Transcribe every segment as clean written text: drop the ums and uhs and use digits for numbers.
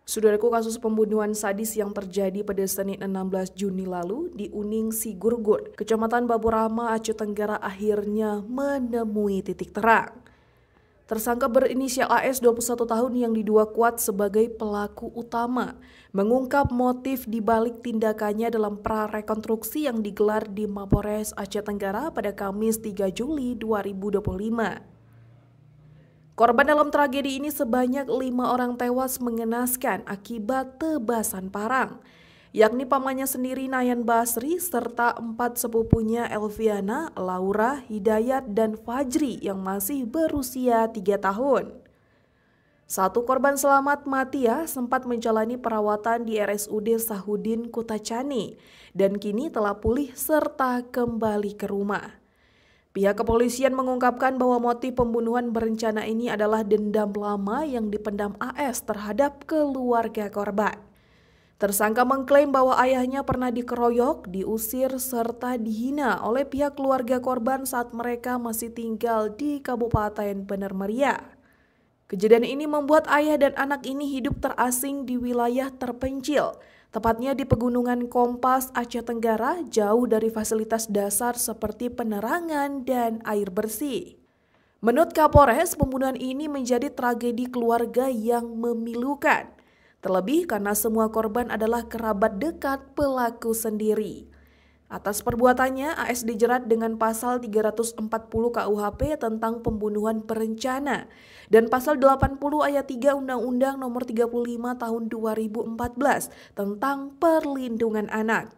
Saudaraku, kasus pembunuhan sadis yang terjadi pada Senin 16 Juni lalu di Uning Sigurgur, Kecamatan Baburama, Aceh Tenggara akhirnya menemui titik terang. Tersangka berinisial AS 21 tahun yang diduga kuat sebagai pelaku utama mengungkap motif di balik tindakannya dalam prarekonstruksi yang digelar di Mapores Aceh Tenggara pada Kamis 3 Juli 2025. Korban dalam tragedi ini sebanyak 5 orang tewas mengenaskan akibat tebasan parang, yakni pamannya sendiri Nayan Basri serta 4 sepupunya Elviana, Laura, Hidayat, dan Fajri yang masih berusia 3 tahun. Satu korban selamat Matia sempat menjalani perawatan di RSUD Sahudin Kutacani dan kini telah pulih serta kembali ke rumah. Pihak kepolisian mengungkapkan bahwa motif pembunuhan berencana ini adalah dendam lama yang dipendam AS terhadap keluarga korban. Tersangka mengklaim bahwa ayahnya pernah dikeroyok, diusir, serta dihina oleh pihak keluarga korban saat mereka masih tinggal di Kabupaten Bener Meriah. Kejadian ini membuat ayah dan anak ini hidup terasing di wilayah terpencil, tepatnya di Pegunungan Kompas, Aceh Tenggara, jauh dari fasilitas dasar seperti penerangan dan air bersih. Menurut Kapolres, pembunuhan ini menjadi tragedi keluarga yang memilukan, terlebih karena semua korban adalah kerabat dekat pelaku sendiri. Atas perbuatannya, AS dijerat dengan pasal 340 KUHP tentang pembunuhan berencana dan pasal 80 ayat 3 Undang-Undang Nomor 35 Tahun 2014 tentang perlindungan anak.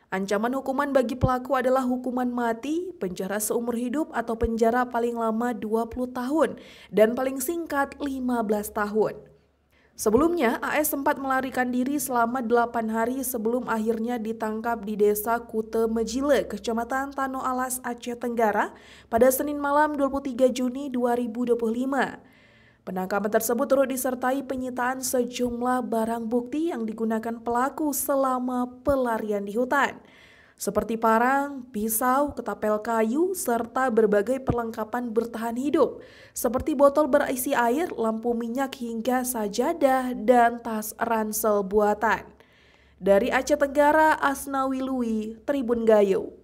Ancaman hukuman bagi pelaku adalah hukuman mati, penjara seumur hidup atau penjara paling lama 20 tahun dan paling singkat 15 tahun. Sebelumnya, AS sempat melarikan diri selama 8 hari sebelum akhirnya ditangkap di Desa Kute Mejile, Kecamatan Tano Alas, Aceh Tenggara pada Senin malam 23 Juni 2025. Penangkapan tersebut turut disertai penyitaan sejumlah barang bukti yang digunakan pelaku selama pelarian di hutan, seperti parang, pisau, ketapel kayu, serta berbagai perlengkapan bertahan hidup, seperti botol berisi air, lampu minyak hingga sajadah dan tas ransel buatan. Dari Aceh Tenggara, Asnawi Lui, Tribun Gayo.